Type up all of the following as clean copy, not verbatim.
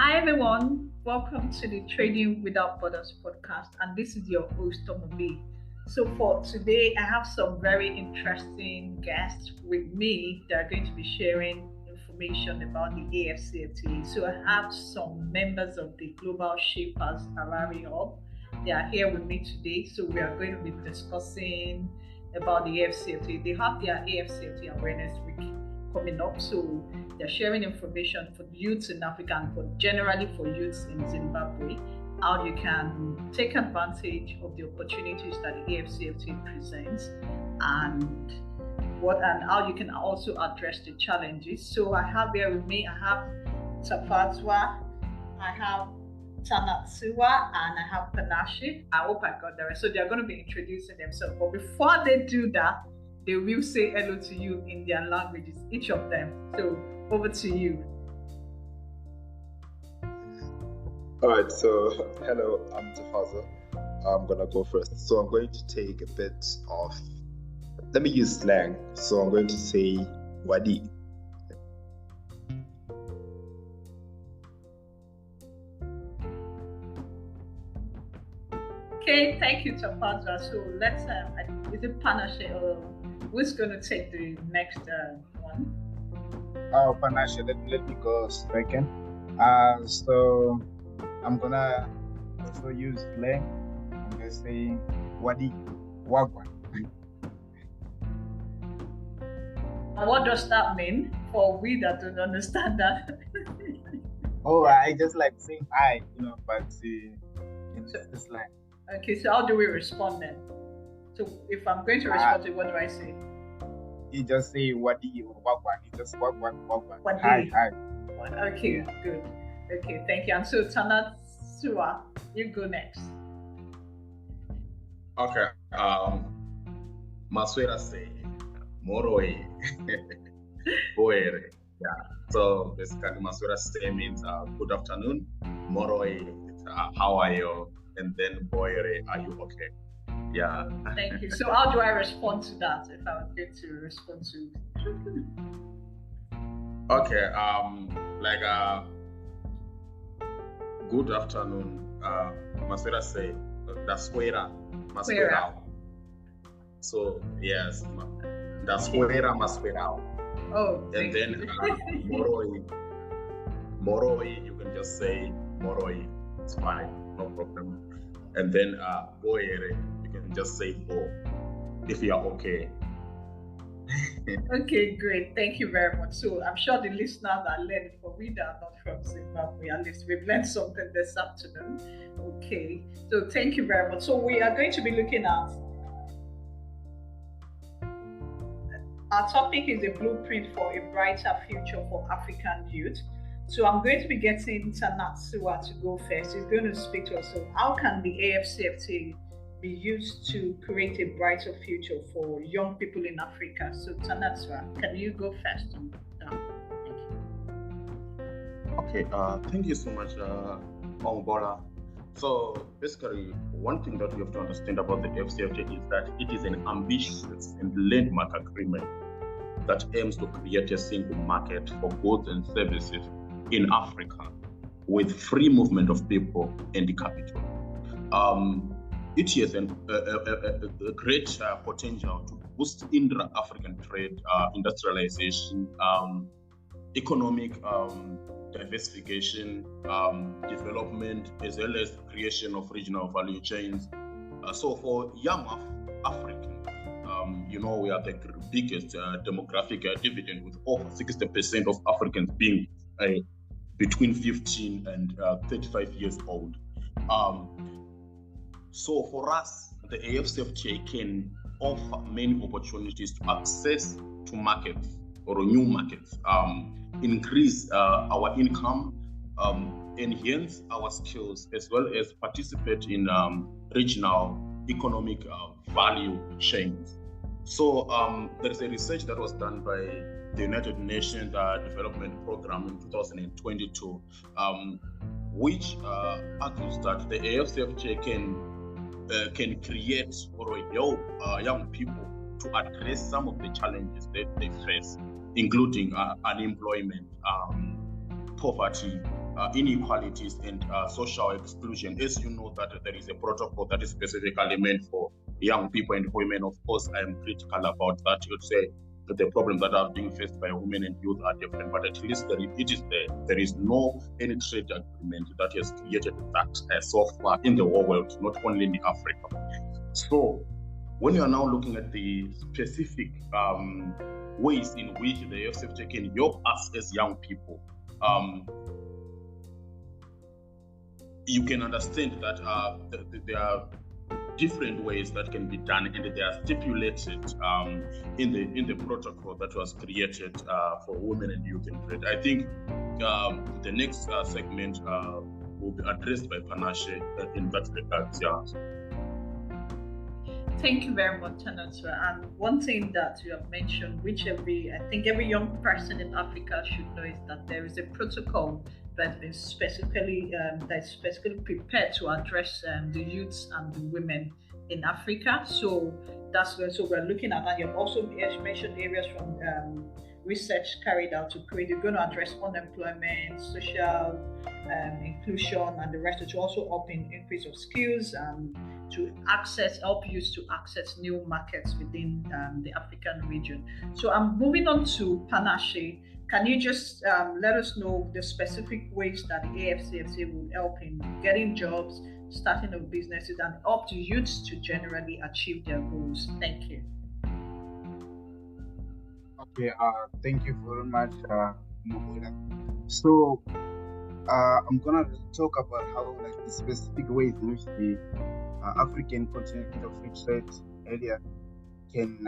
Hi everyone, welcome to the Trading Without Borders podcast, and this is your host Tomobi. So for today, I have some very interesting guests with me that are going to be sharing information about the AfCFTA. So I have some members of the Global Shapers Harare Hub. They are here with me today, so we are going to be discussing about the AfCFTA. They have their AfCFTA Awareness Week coming up, so they're sharing information for youths in Africa and for generally for youths in Zimbabwe, how you can take advantage of the opportunities that the AfCFTA presents and how you can also address the challenges. So I have here with me, I have Tafadzwa, I have Tanatsiwa, and I have Panashe. I hope I got that right. So they're going to be introducing themselves, but before they do that, they will say hello to you in their languages, each of them. So over to you. All right, so hello, I'm Tafadzwa. I'm gonna go first. So I'm going to take a bit of, let me use slang. So I'm going to say wadi. Okay, thank you, Tafadzwa. So let's, is it Panashe or who's going to take the next one? Oh, Panashe, let me go second. So I'm gonna also use slang. I'm gonna say wadi, wagwan. What does that mean for we that don't understand that? Oh, I just like saying hi, but it's just like. Okay, so how do we respond then? So if I'm going to respond to it, what do I say? You just say wadi or wagwan. You just wagwan. Wadi. Hi. Okay, good. Okay, thank you. And so Tanatsiwa, you go next. Okay. Maswera say Moroi. Boere. Yeah. So basically Maswera say means good afternoon. Moroi, how are you? And then Boere, are you okay? Yeah. Thank you. So how do I respond to that if I was going to respond to Okay, good afternoon. Maswera say Daswera. Maswera. So yes, Daswera Maswera. Oh. And then Moroi, you can just say Moroi. It's fine, no problem. And then Boere, you can just say Bo if you are okay. Okay, great. Thank you very much. So I'm sure the listeners are learning, for we that are not from Zimbabwe, at least we've learned something this afternoon. Okay, so thank you very much. So we are going to be looking at, our topic is a blueprint for a brighter future for African youth. So I'm going to be getting Tanatsiwa to go first. He's going to speak to us. So how can the AfCFTA be used to create a brighter future for young people in Africa? So Tanatsiwa, can you go first? Thank you. Okay, thank you so much, Ongola. So basically, one thing that we have to understand about the AfCFTA is that it is an ambitious and landmark agreement that aims to create a single market for goods and services in Africa with free movement of people and the capital. It has a great potential to boost intra-African trade, industrialization, economic diversification, development, as well as creation of regional value chains. So for young Africans, we are the biggest demographic dividend, with over 60% of Africans being between 15 and 35 years old. So for us, the AfCFTA can offer many opportunities to access to markets or new markets, increase our income, enhance our skills, as well as participate in regional economic value chains. So there's a research that was done by the United Nations Development Program in 2022, which argues that the AfCFTA can create or young people to address some of the challenges that they face, including unemployment, poverty, inequalities and social exclusion. As you know, that there is a protocol that is specifically meant for young people and women. Of course, I am critical about that. You'd say that the problems that are being faced by women and youth are different, but at least it is there. There is no any trade agreement that has created that so far in the whole world, not only in Africa. So when you are now looking at the specific ways in which the AfCFTA can help us as young people, you can understand that there are different ways that can be done, and they are stipulated in the protocol that was created for women and youth in trade. I think the next segment will be addressed by Panashe in that regard. Yeah. Thank you very much, Tanatsiwa. And one thing that you have mentioned, which I think every young person in Africa should know, is that there is a protocol that's been specifically prepared to address the youths and the women in Africa. So that's where we're looking at that. You've also mentioned areas from research carried out to create. You're going to address unemployment, social inclusion, and the rest, to also help in increase of skills and to help youth to access new markets within the African region. So I'm moving on to Panashe. Can you just let us know the specific ways that the AfCFTA will help in getting jobs, starting of businesses, and help the youths to generally achieve their goals? Thank you. Okay, thank you very much, Mugula. So I'm gonna talk about how the specific ways in which the African Continental Free Trade area can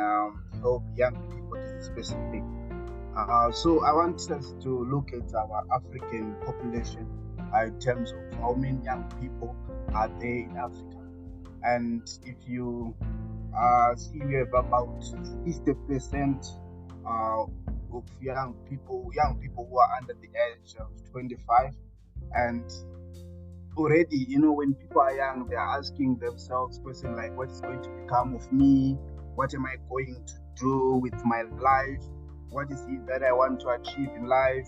help young people to be specific. So I want us to look at our African population in terms of how many young people are there in Africa. And if you see, we have about 60% of young people who are under the age of 25. And already, when people are young, they are asking themselves questions like, what is going to become of me? What am I going to do with my life? What is it that I want to achieve in life?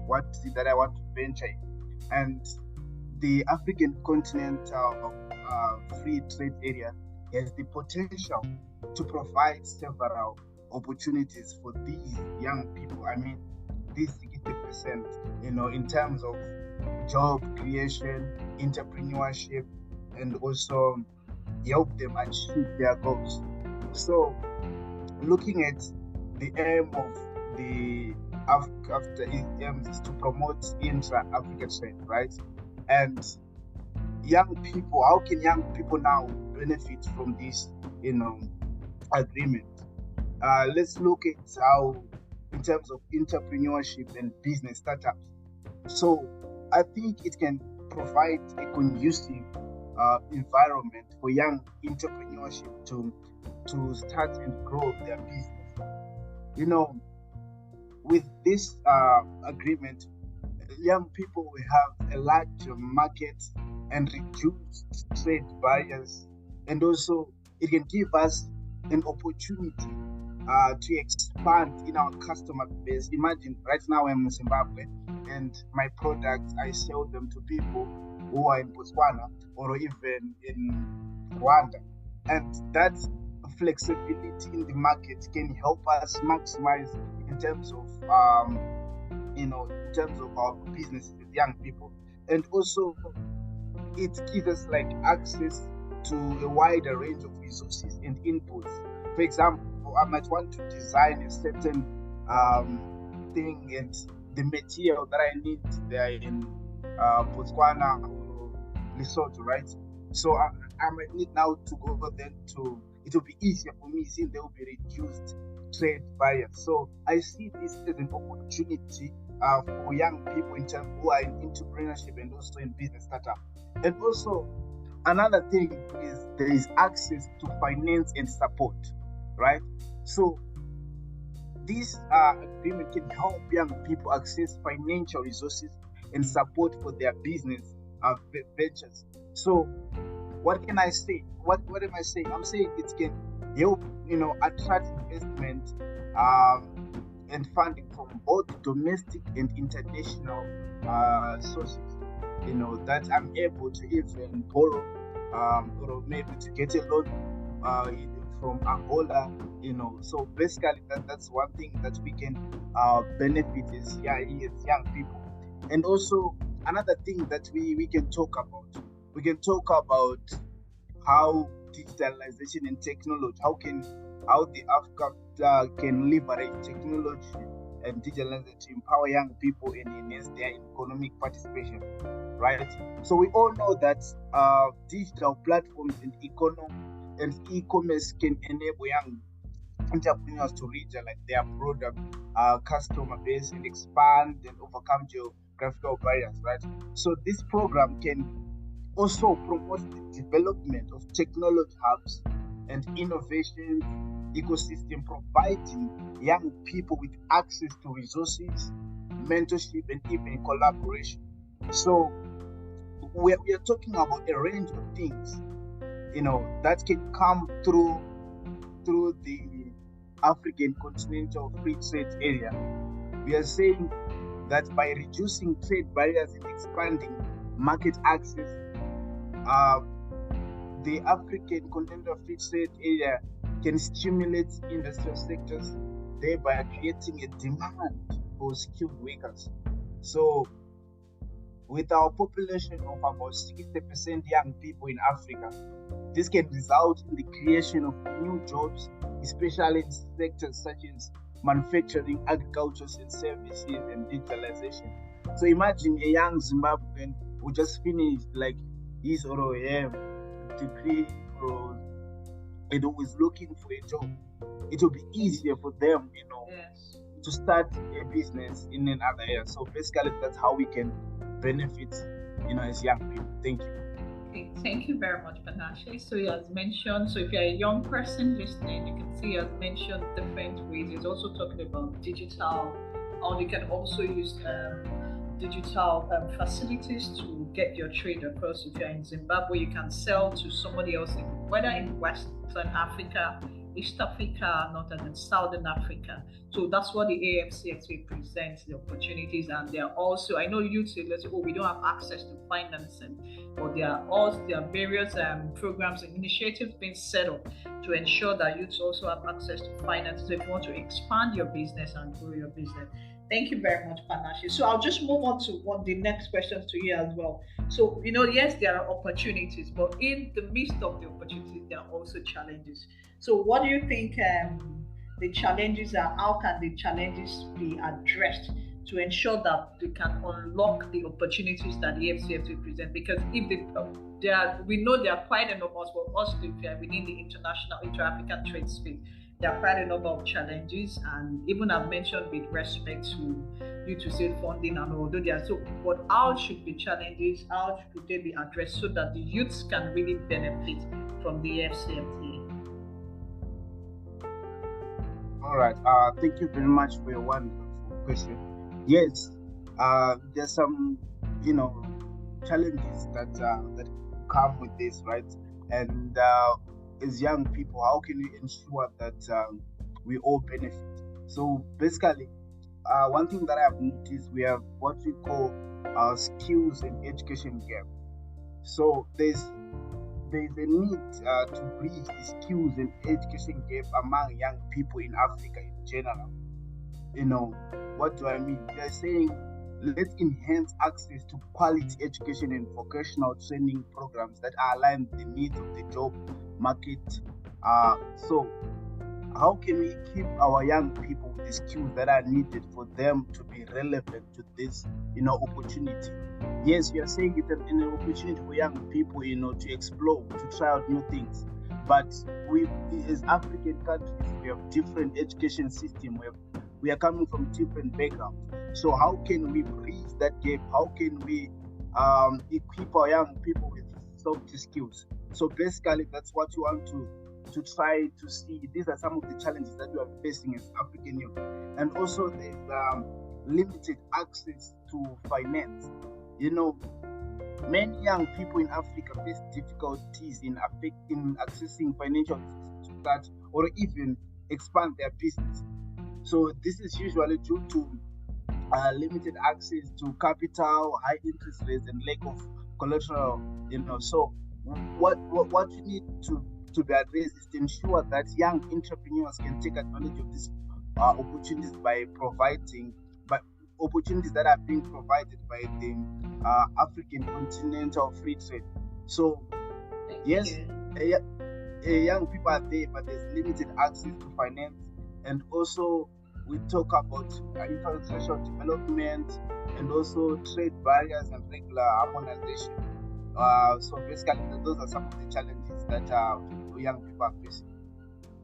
What is it that I want to venture in? And the African continental free trade area has the potential to provide several opportunities for these young people. I mean, these 60%, in terms of job creation, entrepreneurship, and also help them achieve their goals. So, looking at the aim of the AfCFTA is to promote intra-African trade, right? And young people, how can young people now benefit from this, agreement? Let's look at how, in terms of entrepreneurship and business startups. So I think it can provide a conducive environment for young entrepreneurship to start and grow their business. With this agreement, young people will have a larger market and reduced trade barriers, and also it can give us an opportunity to expand in our customer base. Imagine right now I'm in Zimbabwe, and my products, I sell them to people who are in Botswana or even in Rwanda, and that flexibility in the market can help us maximize in terms of in terms of our business with young people. And also it gives us like access to a wider range of resources and inputs. For example, I might want to design a certain thing, and the material that I need there in Botswana or Lesotho, right? So I might need now to go then it will be easier for me since there will be reduced trade barriers. So I see this as an opportunity for young people in terms who are in entrepreneurship and also in business startup. And also another thing is there is access to finance and support, right? So this agreement can help young people access financial resources and support for their business ventures. So what can I say? What am I saying? I'm saying it can help, attract investment and funding from both domestic and international sources. That I'm able to even borrow or maybe to get a loan from Angola. So basically that's one thing that we can benefit as young people. And also another thing that we can talk about. We can talk about how digitalization and technology, how the AfCFTA can leverage technology and digitalization to empower young people and enhance their economic participation, right? So we all know that digital platforms and e-commerce can enable young entrepreneurs to reach their broader customer base and expand and overcome geographical barriers, right? So this program can also promote the development of technology hubs and innovation ecosystem, providing young people with access to resources, mentorship, and even collaboration. So we are talking about a range of things, that can come through the African Continental Free Trade Area. We are saying that by reducing trade barriers and expanding market access, the African Continental Free Trade Area can stimulate industrial sectors, thereby creating a demand for skilled workers. So, with our population of about 60% young people in Africa, this can result in the creation of new jobs, especially in sectors such as manufacturing, agriculture and services, and digitalization. So imagine a young Zimbabwean who just finished his or her degree or who is looking for a job. It will be easier for them, Yes. to start a business in another area. So basically, that's how we can benefit, as young people. Thank you. Okay, thank you very much, Panashe. So he has mentioned, so if you're a young person listening, you can see he has mentioned different ways. He's also talking about digital, or you can also use digital facilities to get your trade across. If you're in Zimbabwe, you can sell to somebody else, whether in Western Africa, East Africa, Northern and Southern Africa. So that's what the AfCFTA presents, the opportunities. And there are also, I know youth say, let's say, we don't have access to financing, but there are various programs and initiatives being set up to ensure that youths also have access to finance. So if you want to expand your business and grow your business. Thank you very much, Panashe. So I'll just move on to the next questions to you as well. So, yes, there are opportunities, but in the midst of the opportunities, there are also challenges. So what do you think the challenges are? How can the challenges be addressed to ensure that we can unlock the opportunities that the AfCFTA present? Because if we know there are quite a number for us within the international inter-African trade space. There are quite a number of challenges, and even I've mentioned with respect to youth-to-state funding and although they are so, but how should the challenges, how should they be addressed so that the youths can really benefit from the AfCFTA? All right. Thank you very much for your wonderful question. Yes, there's some, challenges that come with this, right? And as young people, how can we ensure that we all benefit? So basically, one thing that I've noticed, we have what we call skills and education gap. So there's a need to bridge the skills and education gap among young people in Africa in general. What do I mean? They're saying, let's enhance access to quality education and vocational training programs that are aligned with the needs of the job market. So how can we keep our young people with the skills that are needed for them to be relevant to this, opportunity? Yes, we are saying it's an opportunity for young people, to explore, to try out new things. But we, as African countries, we have different education system. We are coming from different backgrounds. So how can we bridge that gap? How can we equip our young people with soft skills? So basically, that's what you want to try to see. These are some of the challenges that we are facing as African youth. And also there's limited access to finance. Many young people in Africa face difficulties in accessing financial resources to start or even expand their business. So this is usually due to limited access to capital, high interest rates, and lack of collateral. So what we need to be addressed is to ensure that young entrepreneurs can take advantage of these opportunities by providing opportunities that are being provided by the African Continental Free Trade. So yes, young people are there, but there's limited access to finance, and also we talk about infrastructure development and also trade barriers and regular harmonization. So basically, those are some of the challenges that young people are facing.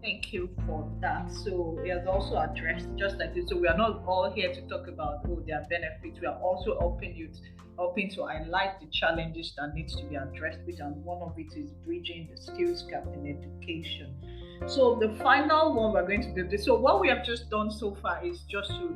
Thank you for that. So it has also addressed just like this. So we are not all here to talk about their benefits. We are also helping to highlight the challenges that needs to be addressed with, and one of it is bridging the skills gap in education. So the final one we're going to do this. So what we have just done so far is just to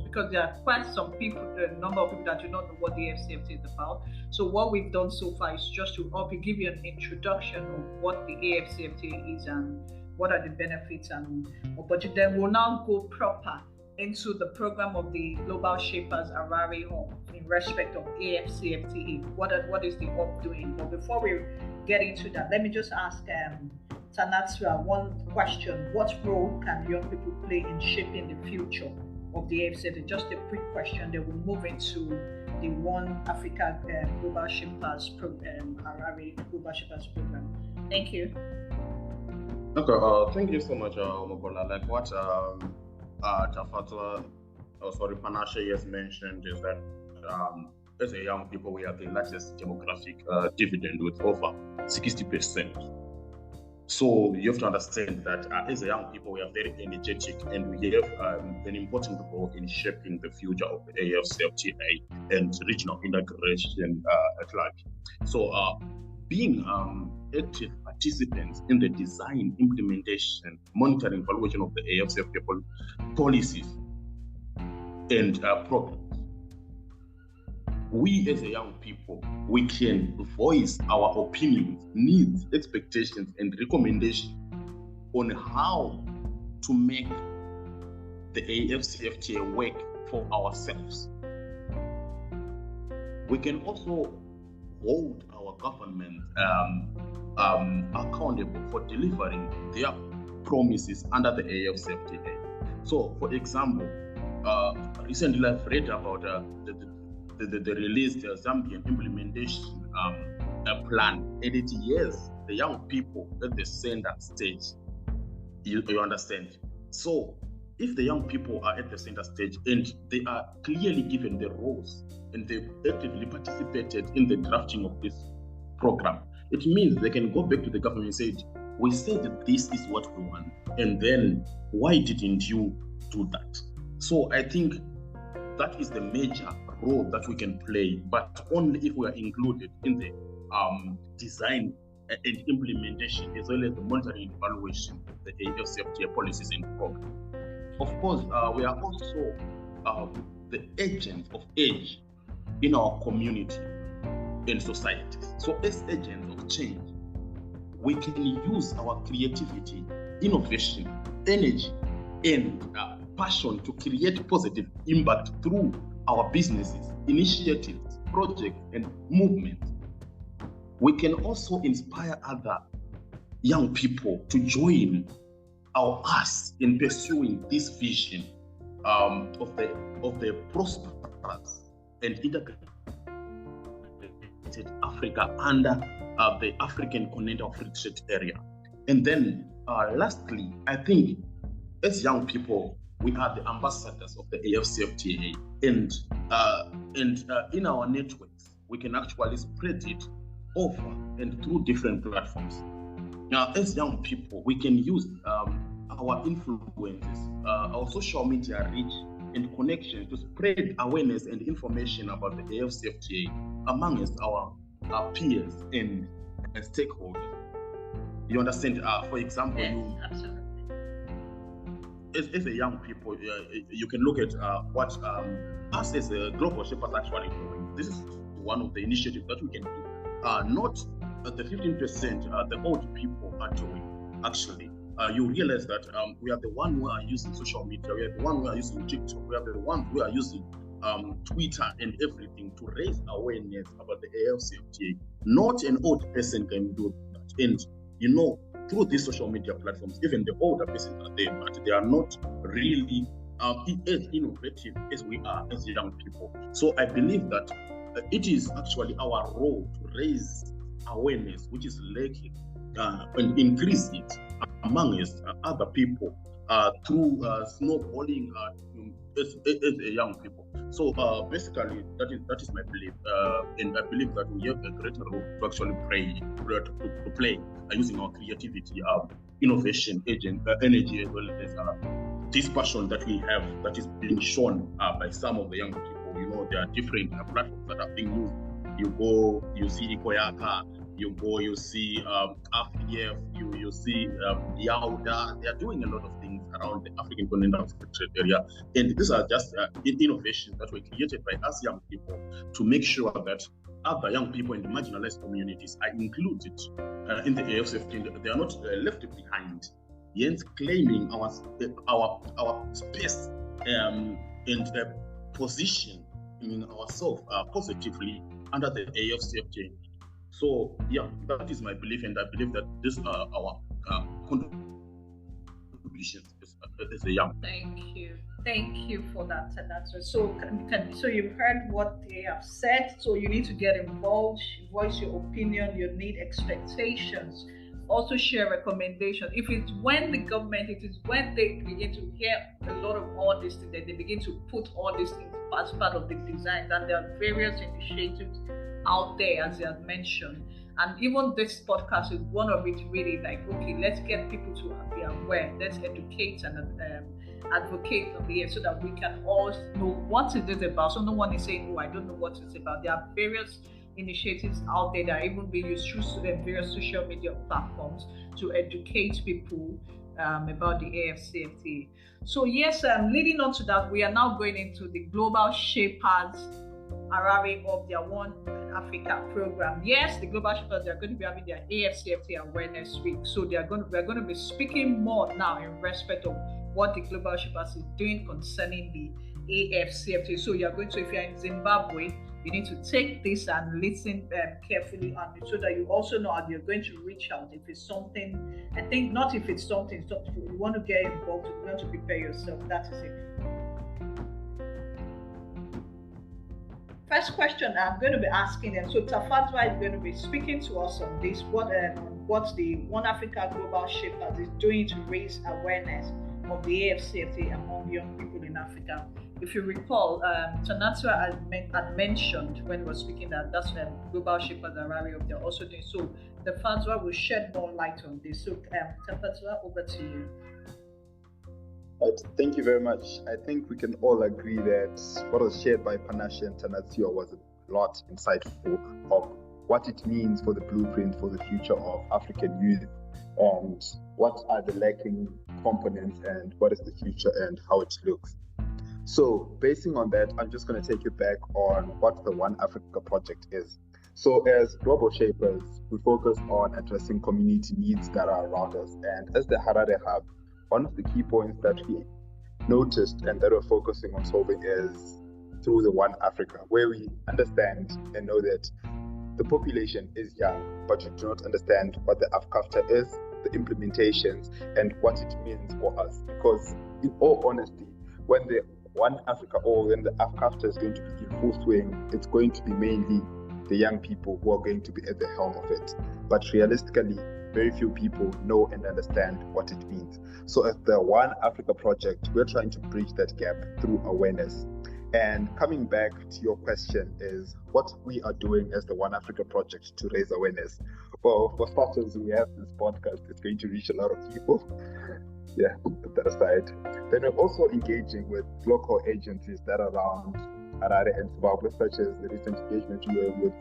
because there are quite some people, a number of people that do not know what the AfCFTA is about. So what we've done so far is just to give you an introduction of what the AfCFTA is and what are the benefits and opportunities. Then we'll now go proper into the program of the Global Shapers Harare Hub in respect of AfCFTA. What is the hub doing? But before we get into that, let me just ask Tanatsiwa one question. What role can young people play in shaping the future of the AfCFTA? Just a quick question. Then we'll move into the One Africa Global Shapers Program, Harare Global Shapers Program. Thank you. Okay, thank you so much, Mobola. Like what Tafadzwa, Panashe has mentioned is that as a young people, we have the largest demographic dividend with over 60%. So you have to understand that as a young people, we are very energetic and we have an important role in shaping the future of the AfCFTA and regional integration at large. So being active participants in the design, implementation, monitoring, evaluation of the AfCFTA policies and programs, we as a young people, we can voice our opinions, needs, expectations, and recommendations on how to make the AfCFTA work for ourselves. We can also hold our government accountable for delivering their promises under the AfCFTA. So, for example, recently I've read about the released Zambian implementation plan, and it yes, the young people at the center stage. You understand? So, if the young people are at the center stage and they are clearly given the roles and they've actively participated in the drafting of this program, it means they can go back to the government and say, we said that this is what we want, and then why didn't you do that? So I think that is the major role that we can play, but only if we are included in the design and implementation, as well as the monitoring and evaluation of the AfCFTA policies and programs. Of course, we are also the agents of change in our community and societies. So as agents of change, we can use our creativity, innovation, energy, and passion to create positive impact through our businesses, initiatives, projects, and movements. We can also inspire other young people to join us in pursuing this vision of the prosperous and integrated Africa under the African Continental Free Trade Area. And then lastly, I think as young people, we are the ambassadors of the AfCFTA, and in our networks, we can actually spread it over and through different platforms. Now, as young people, we can use our influences, our social media reach and connection to spread awareness and information about the AfCFTA amongst our peers and stakeholders. You understand? For example, absolutely. As a young people, you can look at what us as a Global Shapers actually doing. This is one of the initiatives that we can do. Not the 15% the old people are doing, actually. you realize that we are the one who are using social media, we are the one who are using TikTok, we are the one who are using Twitter and everything to raise awareness about the AfCFTA. Not an old person can do that. And you know, through these social media platforms, even the older persons are there, but they are not really as innovative as we are as young people. So I believe that it is actually our role to raise awareness, which is lacking, and increase it among us, other people through snowballing as young people. So basically, that is my belief, and I believe that we have a greater role to actually play using our creativity, innovation, energy, as well as this passion that we have that is being shown by some of the young people. You know, there are different platforms that are being used. You go, you see Ikoyaka, you go, you see AfCFTA, you see Yauda. They are doing a lot of things around the African continental area. And these are just innovations that were created by us young people to make sure that other young people in the marginalized communities are included in the AfCFTA. They are not left behind. Hence, claiming our space and position in ourselves positively under the AfCFTA. So yeah, that is my belief, and I believe that these are our contributions as a young. Thank you for that, Tanatsiwa. So you've heard what they have said. So you need to get involved, voice your opinion, your need, expectations. Also share recommendations. If it's when the government, it is when they begin to hear a lot of all these things, that they begin to put all these things as part of the design. And there are various initiatives out there, as you have mentioned. And even this podcast is one of it, really, like, okay, let's get people to be aware, let's educate and advocate on the air so that we can all know what it is about. So no one is saying, oh, I don't know what it's about. There are various initiatives out there that are even being used through various social media platforms to educate people about the AfCFTA. So yes, leading on to that, we are now going into the Global Shapers Harare Hub, their One Africa program. Yes, the Global Shapers, they're going to be having their AfCFTA Awareness Week. So we're going to be speaking more now in respect of what the Global Shapers is doing concerning the AfCFTA. So you're going to, if you're in Zimbabwe, you need to take this and listen carefully on it so that you also know how you're going to reach out. If it's something, I think not if it's something, you want to get involved, you want to prepare yourself. That is it. First question I'm going to be asking them. So Tafadzwa is going to be speaking to us on this, what the One Africa Global Shapers is doing to raise awareness of the AfCFTA among young people in Africa. If you recall, Tanatsiwa had mentioned when we were speaking that that's Global Shapers Harare Hub they're also doing. So Tafadzwa will shed more light on this. So Tafadzwa, over to you. Thank you very much. I think we can all agree that what was shared by Panashe and Tanatsiwa was a lot insightful of what it means for the blueprint for the future of African youth, and what are the lacking components, and what is the future and how it looks. So basing on that, I'm just going to take you back on what the One Africa project is. So as Global Shapers, we focus on addressing community needs that are around us. And as the Harare Hub, one of the key points that we noticed and that we're focusing on solving is through the One Africa, where we understand and know that the population is young, but you do not understand what the AfCFTA is, the implementations, and what it means for us. Because in all honesty, when the One Africa or when the AfCFTA is going to be in full swing, it's going to be mainly the young people who are going to be at the helm of it. But realistically, very few people know and understand what it means. So at the One Africa project, we're trying to bridge that gap through awareness. And coming back to your question is what we are doing as the One Africa project to raise awareness. Well, for starters, we have this podcast. It's going to reach a lot of people. Yeah, put that aside. Then we're also engaging with local agencies that are around Harare and Zimbabwe, such as the recent engagement we were with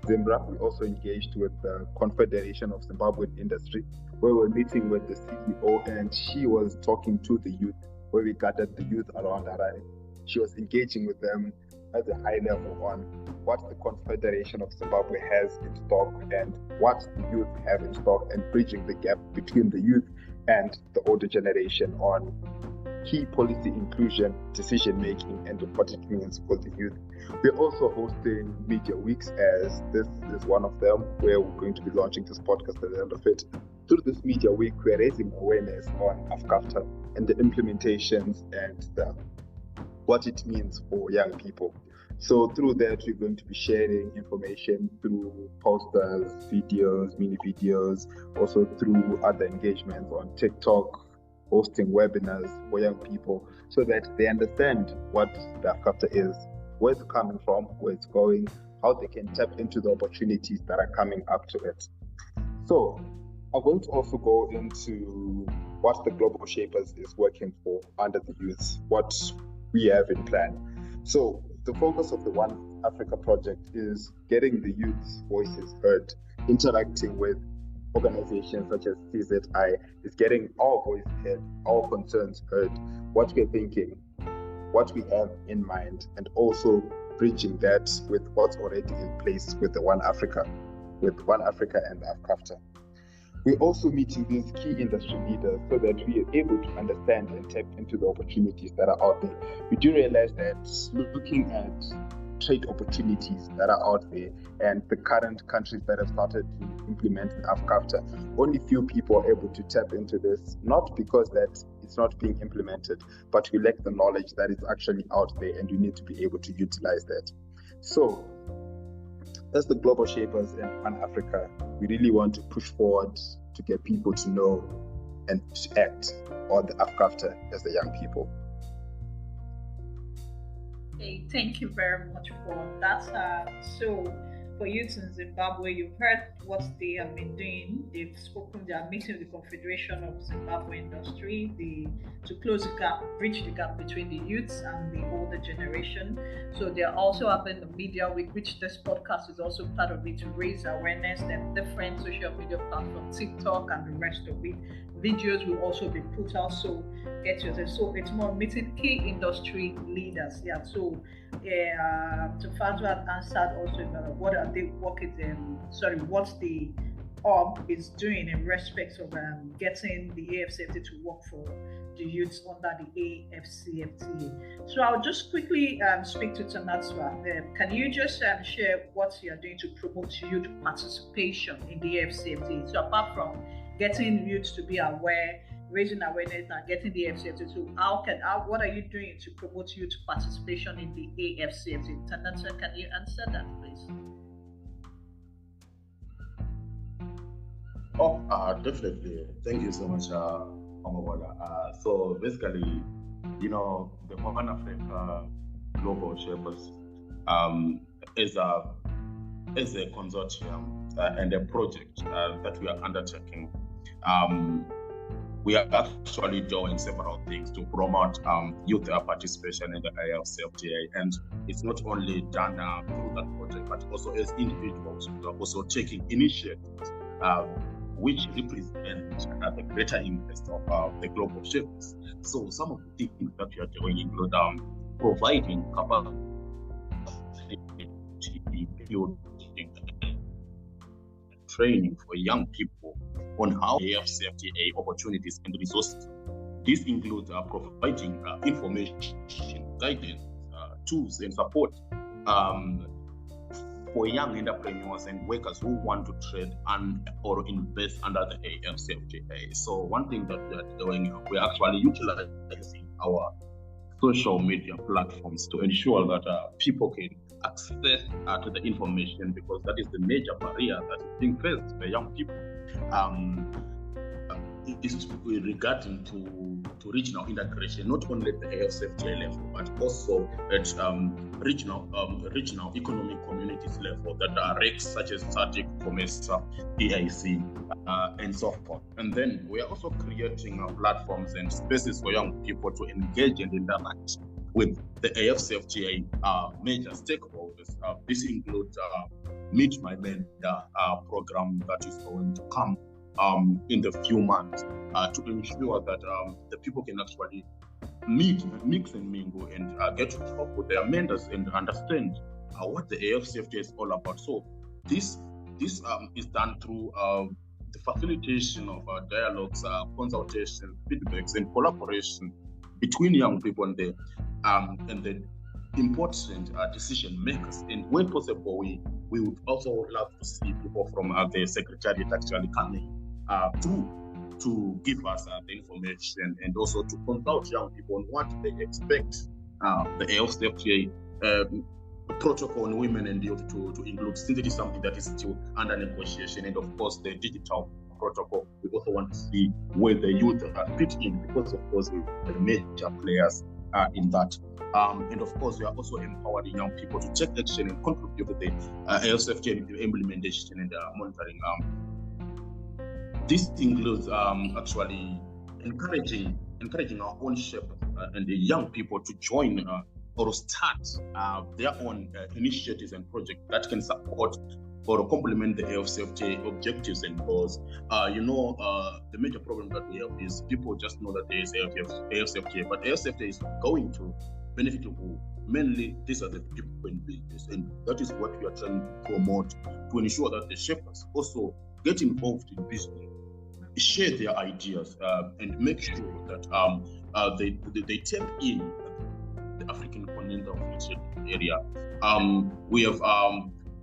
Zimbra. We also engaged with the Confederation of Zimbabwean Industry, where we're meeting with the CEO, and she was talking to the youth, where we gathered the youth around Harare. She was engaging with them at a high level on what the Confederation of Zimbabwe has in stock and what the youth have in stock, and bridging the gap between the youth and the older generation on key policy inclusion, decision making, and what it means for the youth. We're also hosting media weeks, as this is one of them, where we're going to be launching this podcast at the end of it. Through this media week, we're raising awareness on AfCFTA and the implementations and what it means for young people. So through that, we're going to be sharing information through posters, videos, mini videos, also through other engagements on TikTok, hosting webinars for young people so that they understand what the AfCFTA is, where it's coming from, where it's going, how they can tap into the opportunities that are coming up to it. So I'm going to also go into what the Global Shapers is working for under the youth, what we have in plan. So the focus of the One Africa project is getting the youth's voices heard, interacting with organizations such as CZI, is getting our voice heard, our concerns heard, what we're thinking, what we have in mind, and also bridging that with what's already in place with the One Africa and AfCFTA. We're also meeting these key industry leaders so that we are able to understand and tap into the opportunities that are out there. We do realize that looking at trade opportunities that are out there and the current countries that have started to implement AfCFTA, only few people are able to tap into this, not because that it's not being implemented, but we lack the knowledge that it's actually out there and you need to be able to utilize that. So as the Global Shapers in Pan Africa, we really want to push forward to get people to know and to act on the AfCFTA as the young people. Hey, thank you very much for that. So, for youth in Zimbabwe, you've heard what they have been doing. They've spoken, they are meeting the Confederation of Zimbabwe Industry to close the gap, bridge the gap between the youths and the older generation. So they are also having the media week, which this podcast is also part of it, to raise awareness and different social media platforms, TikTok and the rest of it. Videos will also be put out, so get yourself. So it's more meeting key industry leaders. Yeah. So Tafadzwa answered also about what are they working what the hub is doing in respect of getting the AfCFTA to work for the youths under the AfCFTA. So I'll just quickly speak to Tanatsiwa. Can you just share what you are doing to promote youth participation in the AfCFTA? So apart from getting youths to be aware, raising awareness and getting the AfCFTA, so what are you doing to promote youth participation in the AfCFTA? Tanatsiwa, can you answer that, please? Definitely. Thank you so much, Omawala. So basically, the One Africa Global Shapers is a consortium and a project that we are undertaking. We are actually doing several things to promote youth participation in the AfCFTA, and it's not only done through that project, but also as individuals who are also taking initiatives which represent the greater interest of the global shapers. So some of the things that we are doing include providing capacity building training for young people on how AfCFTA opportunities and resources. This includes providing information, guidance, tools, and support for young entrepreneurs and workers who want to trade or invest under the AfCFTA. So one thing that we are doing, we're actually utilizing our social media platforms to ensure that people can access to the information, because that is the major barrier that is being faced by young people. Is regarding to regional integration, not only at the AfCFTA level, but also at regional economic communities level, that are RECs such as SADC, COMESA, EIC, and so forth. And then we are also creating platforms and spaces for young people to engage and interact with the AfCFTA major stakeholders. This includes Meet My Mentor program that is going to come in the few months to ensure that the people can actually mix and mingle and get to talk with their mentors and understand what the AfCFTA is all about. So this is done through the facilitation of dialogues, consultation, feedbacks, and collaboration between young people and the important decision makers. And when possible, we would also love to see people from the Secretariat actually coming through to give us the information, and also to consult young people on what they expect the AfCFTA protocol on women and youth to include, since it is something that is still under negotiation. And of course, the digital protocol, we also want to see where the youth fit in, because of course the major players in that. And of course, we are also empowering young people to take action and contribute to the AfCFTA implementation and monitoring. This includes actually encouraging our own shepherds and the young people to join or start their own initiatives and projects that can support or complement the AfCFTA objectives and goals. The major problem that we have is people just know that there is AfCFTA, but AfCFTA is going to benefit who? Mainly, these are the people in business, and that is what we are trying to promote, to ensure that the shepherds also get involved in business, share their ideas, and make sure that they tap in the African continental area. We have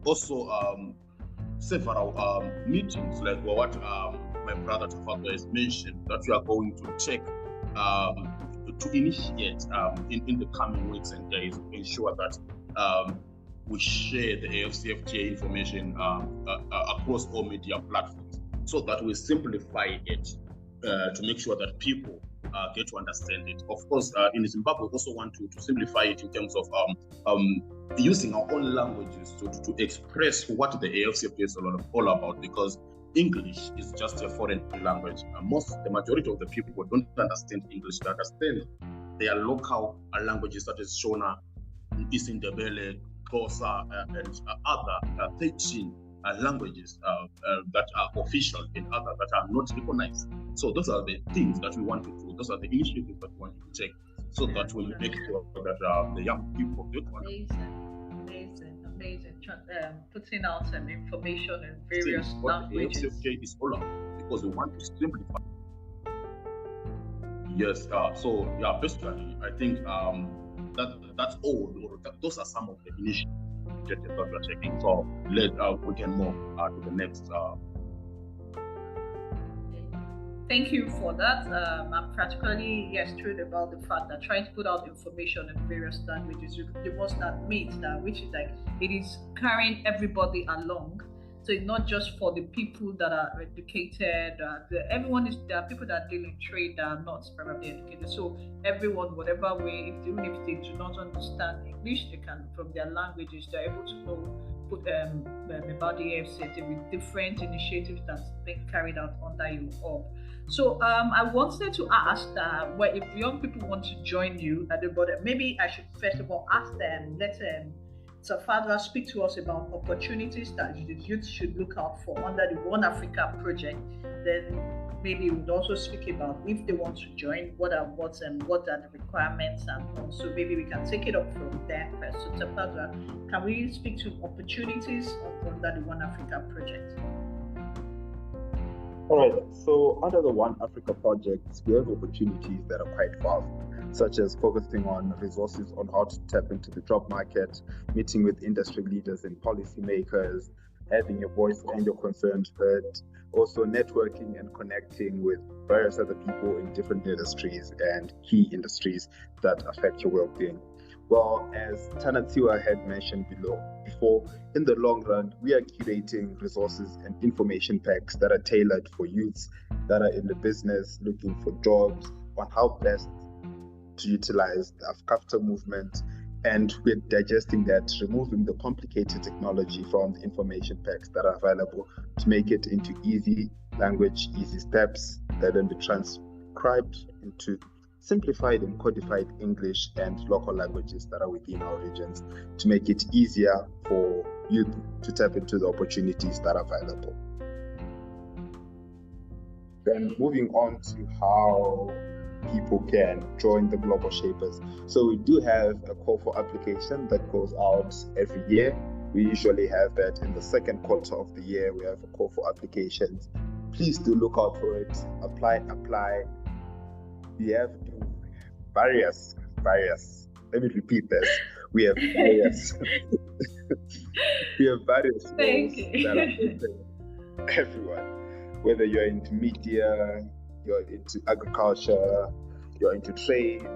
also several meetings, like what my brother Tafadzwa has mentioned, that we are going to take to initiate in the coming weeks and days, to ensure that we share the AfCFTA information across all media platforms, so that we simplify it to make sure that people get to understand it. Of course, in Zimbabwe, we also want to simplify it in terms of using our own languages to express what the AfCFTA is all about, because English is just a foreign language. The majority of the people don't understand English. They understand their local languages, such as Shona, Isindebele, Xhosa, and other 13 languages that are official and others that are not recognized. So those are the things that we want to do. Those are the initiatives that we want to take, so that we make sure that the young people get one. Amazing. Putting out some information in various languages. What the AfCFTA is all about, because we want to simplify. Yes. Basically, I think that's all. Those are some of the initiatives that we are taking. So we can move to the next. Thank you for that. I'm practically thrilled about the fact that trying to put out information in various languages, you must admit that, which is like, it is carrying everybody along. So it's not just for the people that are educated. There are people that deal in trade that are not primarily educated. So everyone, whatever way, even if they do not understand English, they can, from their languages, they're able to know about the AfCFTA with different initiatives that's being carried out under your hub. So I wanted to ask that, if young people want to join you at the border, maybe I should first of all ask them, let Tafadzwa speak to us about opportunities that the youth should look out for under the One Africa project. Then maybe we would also speak about, if they want to join, what are the requirements, and also maybe we can take it up from there first. So Tafadzwa, can we speak to opportunities under the One Africa project? All right, so under the One Africa project, we have opportunities that are quite vast, such as focusing on resources on how to tap into the job market, meeting with industry leaders and policymakers, having your voice and your concerns heard, also networking and connecting with various other people in different industries and key industries that affect your well-being. Well, as Tanatsiwa had mentioned before, in the long run, we are curating resources and information packs that are tailored for youths that are in the business looking for jobs on how best to utilize the AfCFTA movement, and we're digesting that, removing the complicated technology from the information packs that are available to make it into easy language, easy steps that then be transcribed into simplified and codified English and local languages that are within our regions, to make it easier for youth to tap into the opportunities that are available. Then moving on to how people can join the Global Shapers. So we do have a call for application that goes out every year. We usually have that in the second quarter of the year. We have a call for applications. please do look out for it. Apply. We have various. Let me repeat this. We have various. We have various roles that are open to everyone. Whether you're into media, you're into agriculture, you're into trade,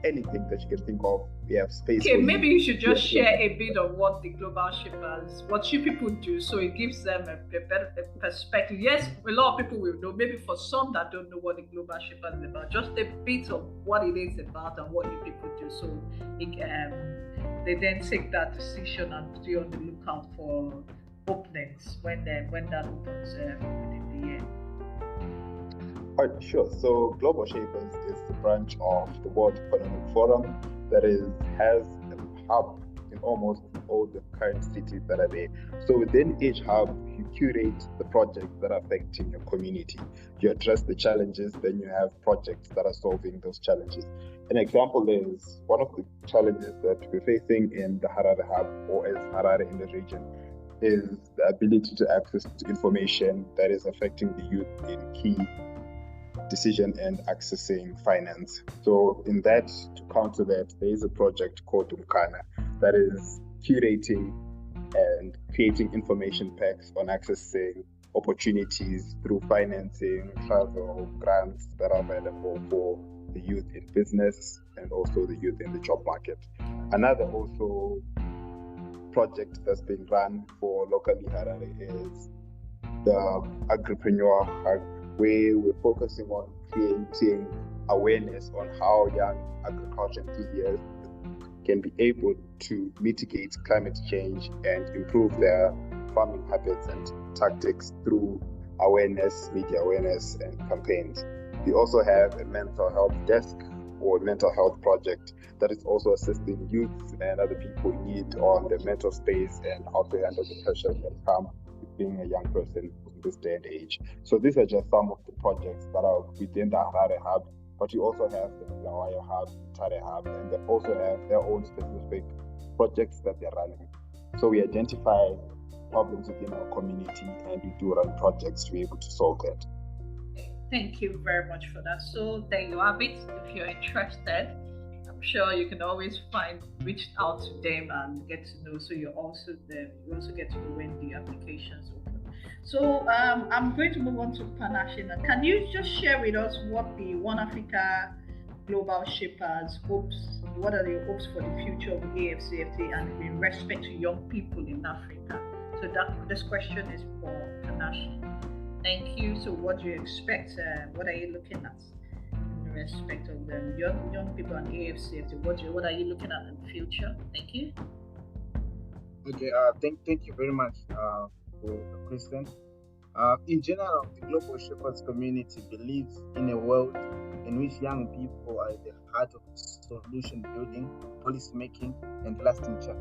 anything that you can think of, we have space. Okay, maybe you should just share a bit of what the Global Shapers, what you people do, so it gives them a better perspective. Yes, a lot of people will know. Maybe for some that don't know what the Global Shapers is about, just a bit of what it is about and what you people do, so they then take that decision and be on the lookout for openings when that opens within the year. All right, sure. So Global Shapers is the branch of the World Economic Forum that has a hub in almost all the current cities that are there. So within each hub, you curate the projects that are affecting your community. You address the challenges, then you have projects that are solving those challenges. An example is one of the challenges that we're facing in the Harare Hub, or as Harare in the region, is the ability to access to information that is affecting the youth in key decision and accessing finance. So in that, to counter that, there is a project called Umkana that is curating and creating information packs on accessing opportunities through financing, travel, grants that are available for the youth in business and also the youth in the job market. Another also project that's being run for locally Harare is the Agripreneur Hub, where we're focusing on creating awareness on how young agriculture enthusiasts can be able to mitigate climate change and improve their farming habits and tactics through awareness, media awareness, and campaigns. We also have a mental health desk or mental health project that is also assisting youth and other people in need on their mental space and how to handle the pressures that come with being a young person in this day and age. So these are just some of the projects that are within the Harare Hub, but you also have the Bulawayo Hub, Tare Hub, and they also have their own specific projects that they're running. So we identify problems within our community and we do run projects to be able to solve that. Thank you very much for that. So there you have it. If you're interested, I'm sure you can always reach out to them and get to know. So you also get to know when the applications open. So I'm going to move on to Panashe now. Can you just share with us what the One Africa Global Shapers hopes? What are your hopes for the future of the AfCFTA and in respect to young people in Africa? So this question is for Panashe. Thank you. So what do you expect? What are you looking at in respect of the young people on AfCFTA? What are you looking at in the future? Thank you. Okay. Thank you very much for the question. In general, the Global Shapers community believes in a world in which young people are at the heart of solution building, policy making, and lasting change.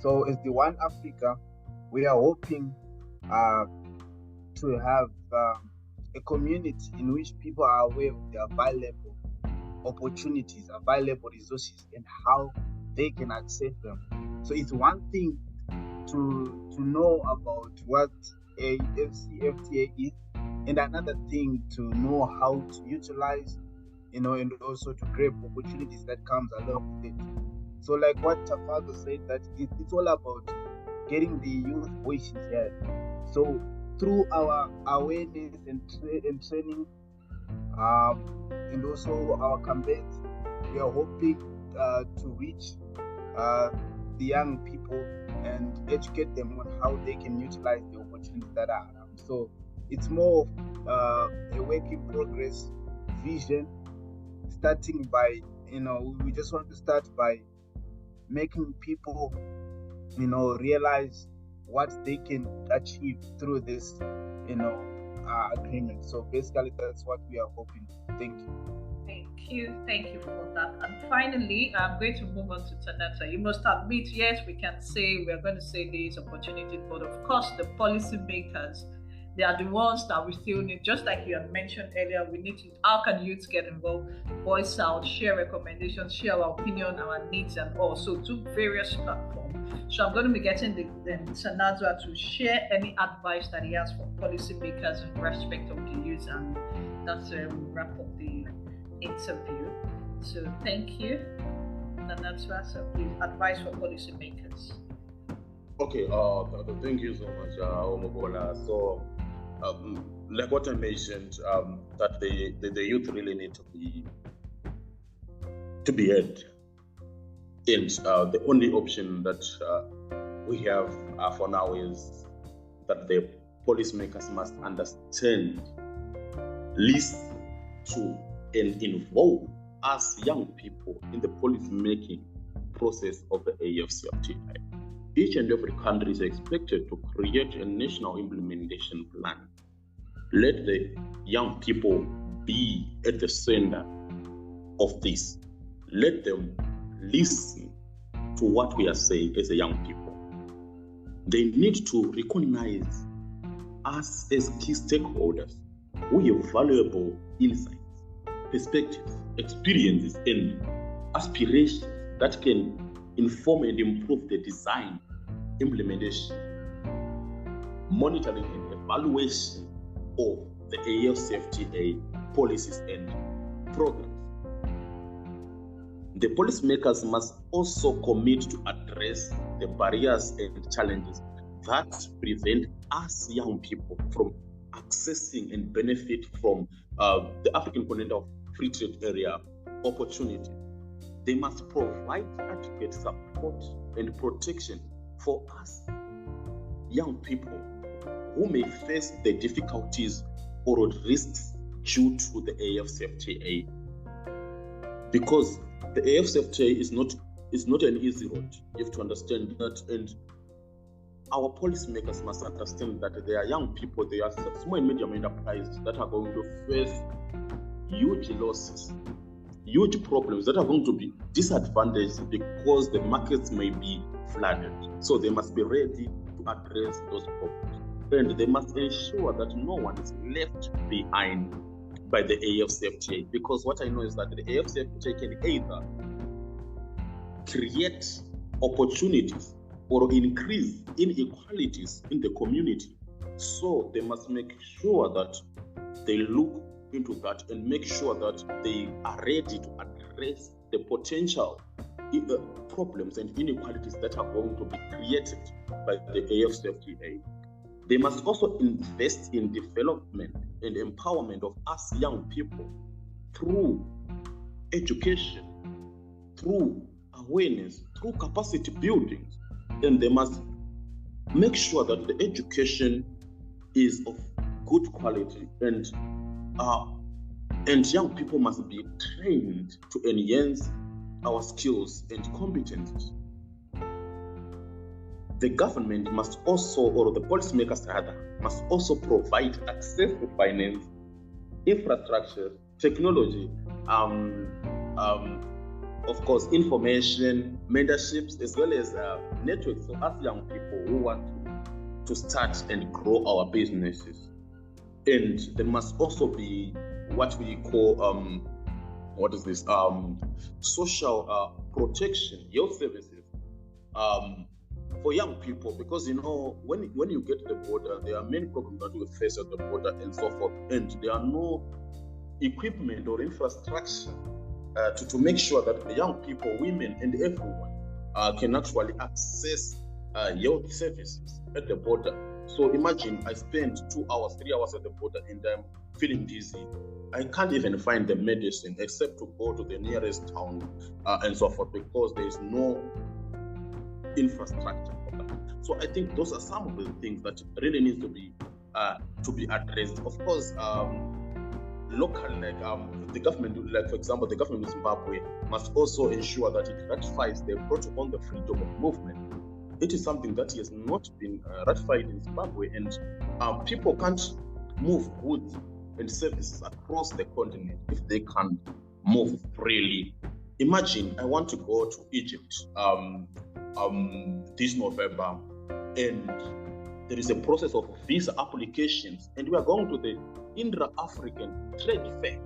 So, as the One Africa, we are hoping to have a community in which people are aware of the available opportunities, available resources, and how they can access them. So it's one thing to know about what a AfCFTA is, and another thing to know how to utilize, and also to grab opportunities that comes along with it. So like what Tafadzwa said, that it's all about getting the youth voices here. So through our awareness and training, and also our campaigns, we are hoping to reach the young people and educate them on how they can utilize the opportunities that are around. So it's more of a work in progress vision, starting by, we just want to start by making people, realize what they can achieve through this, agreement. So basically, that's what we are hoping. Thank you. Thank you for that. And finally, I'm going to move on to Tanatsiwa. You must admit, yes, we're going to say these opportunities, but of course, the policymakers They are the ones that we still need, just like you had mentioned earlier. We need to, how can youth get involved, voice out, share recommendations, share our opinion, our needs, and all. So to various platforms. So I'm going to be getting the Tanatsiwa to share any advice that he has for policymakers in respect of the youth, and that's we'll wrap up the interview. So thank you, Tanatsiwa. So please, advice for policymakers. Okay, thank you so much, Omobola. So, like what I mentioned, that the youth really need to be heard, and the only option that we have for now is that the policymakers must understand, listen to, and involve us young people in the policy making process of the AfCFTA. Each and every country is expected to create a national implementation plan. Let the young people be at the center of this. Let them listen to what we are saying as a young people. They need to recognize us as key stakeholders who have valuable insights, perspectives, experiences, and aspirations that can inform and improve the design, implementation, monitoring, and evaluation of the AfCFTA policies and programs. The policymakers must also commit to address the barriers and challenges that prevent us young people from accessing and benefit from the African Continental Free Trade Area opportunity. They must provide adequate support and protection for us young people who may face the difficulties or risks due to the AfCFTA. Because the AfCFTA is not an easy road. You have to understand that, and our policymakers must understand that there are young people, there are small and medium enterprises that are going to face huge losses, huge problems, that are going to be disadvantaged because the markets may be flooded. So they must be ready to address those problems. And they must ensure that no one is left behind by the AfCFTA. Because what I know is that the AfCFTA can either create opportunities or increase inequalities in the community. So they must make sure that they look into that and make sure that they are ready to address the potential problems and inequalities that are going to be created by the AfCFTA. They must also invest in development and empowerment of us young people through education, through awareness, through capacity building. And they must make sure that the education is of good quality, and young people must be trained to enhance our skills and competencies. The government must also, or the policymakers rather, must also provide access to finance, infrastructure, technology, of course, information, mentorships, as well as networks of us young people who want to start and grow our businesses. And there must also be what we call, social protection, health services for young people. Because, when you get to the border, there are many problems that we face at the border and so forth. And there are no equipment or infrastructure to make sure that the young people, women, and everyone can actually access health services at the border. So imagine I spend 2 hours, 3 hours at the border and I'm feeling dizzy. I can't even find the medicine except to go to the nearest town and so forth, because there is no infrastructure for that. So I think those are some of the things that really needs to be addressed. Of course, local, the government, like for example, the government of Zimbabwe must also ensure that it ratifies the Protocol on the Freedom of Movement. It is something that has not been ratified in Zimbabwe, and people can't move goods and services across the continent if they can't move freely. Imagine I want to go to Egypt this November, and there is a process of visa applications, and we are going to the Intra-African Trade Fair,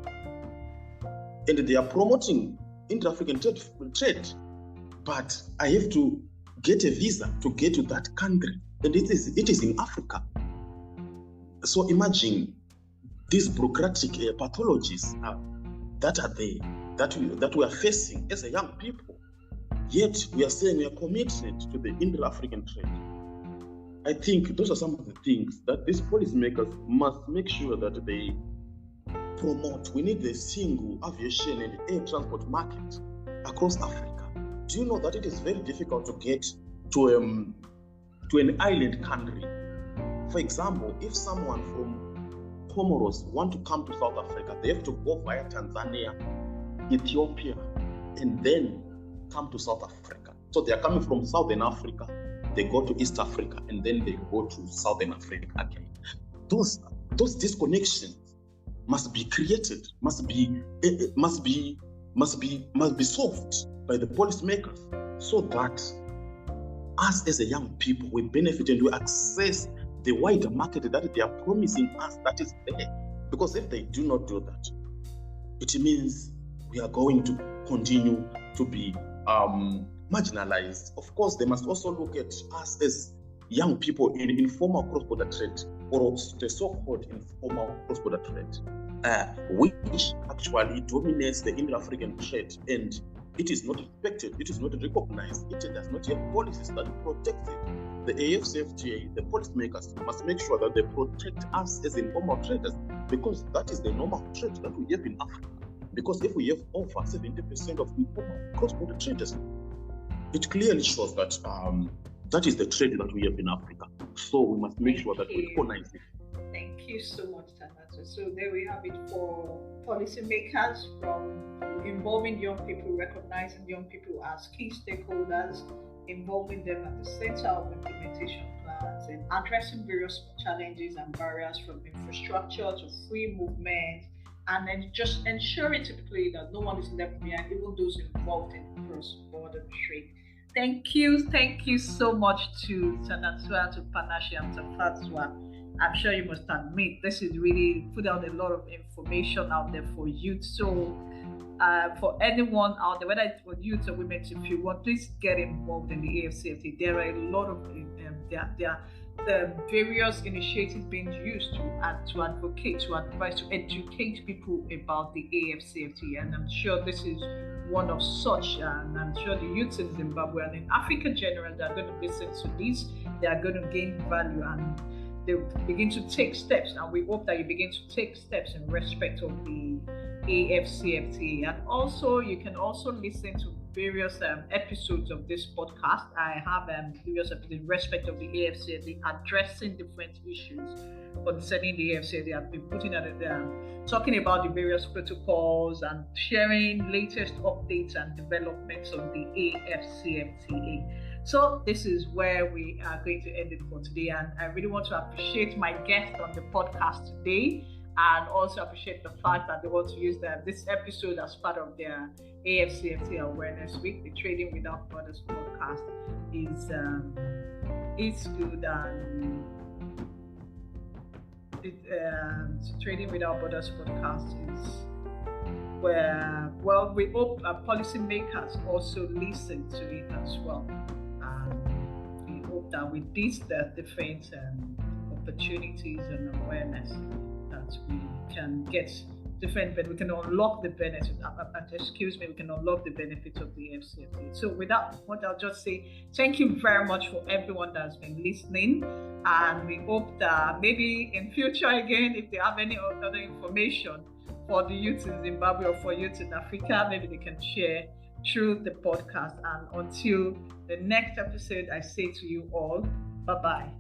and they are promoting Intra-African trade, but I have to get a visa to get to that country, and it is in Africa. So imagine these bureaucratic pathologies that are there, that we are facing as a young people. Yet we are saying we are committed to the Intra-African trade. I think those are some of the things that these policymakers must make sure that they promote. We need the single aviation and air transport market across Africa. Do you know that it is very difficult to get to an island country? For example, if someone from Comoros want to come to South Africa, they have to go via Tanzania, Ethiopia, and then come to South Africa. So they are coming from Southern Africa, they go to East Africa, and then they go to Southern Africa again. Those disconnections must be created, must be solved by the policymakers, so that us as a young people, we benefit and we access the wider market that they are promising us that is there. Because if they do not do that, it means we are going to continue to be marginalized. Of course, they must also look at us as young people in informal cross-border trade, or the so-called informal cross-border trade, which actually dominates the Indo-African trade, and it is not respected, it is not recognized, it does not have policies that protect it. The AfCFTA, the policymakers must make sure that they protect us as informal traders, because that is the normal trade that we have in Africa. Because if we have over 70% of informal cross-border traders, it clearly shows that that is the trade that we have in Africa. So we must make sure that we recognize it. Thank you so much, Tanatsiwa. So there we have it for policymakers, from involving young people, recognizing young people as key stakeholders, involving them at the center of implementation plans, and addressing various challenges and barriers from infrastructure to free movement, and then just ensuring typically that no one is left behind, even those involved in cross-border trade. Thank you so much to Tanatsiwa, to Panashe, and to Tafadzwa. I'm sure you must admit this is really put out a lot of information out there for youth. So for anyone out there, whether it's for youth or women, if you want, please get involved in the AfCFTA. There are a lot of various initiatives being used to advocate, to advise, to educate people about the AfCFTA, and I'm sure this is one of such. And I'm sure the youth in Zimbabwe and in Africa in general, they are going to listen to this. They are going to gain value, and they begin to take steps. And we hope that you begin to take steps in respect of the AfCFTA. And also, you can also listen to various episodes of this podcast. I have various episodes in respect of the AfCFTA, addressing different issues concerning the AfCFTA. I've been putting out talking about the various protocols and sharing latest updates and developments on the AfCFTA. So this is where we are going to end it for today, and I really want to appreciate my guest on the podcast today, and also appreciate the fact that they want to use this episode as part of their AfCFTA Awareness Week. The Trading Without Borders podcast is good, and Trading Without Borders podcast is where, well, we hope policymakers also listen to it as well. We hope that with this, there are different opportunities and awareness that we can get different, but we can unlock the benefits. We can unlock the benefits of the AfCFTA. So with that, what I'll just say, thank you very much for everyone that has been listening, and we hope that maybe in future again, if they have any other information for the youth in Zimbabwe or for youth in Africa, maybe they can share through the podcast. And until the next episode, I say to you all, bye-bye.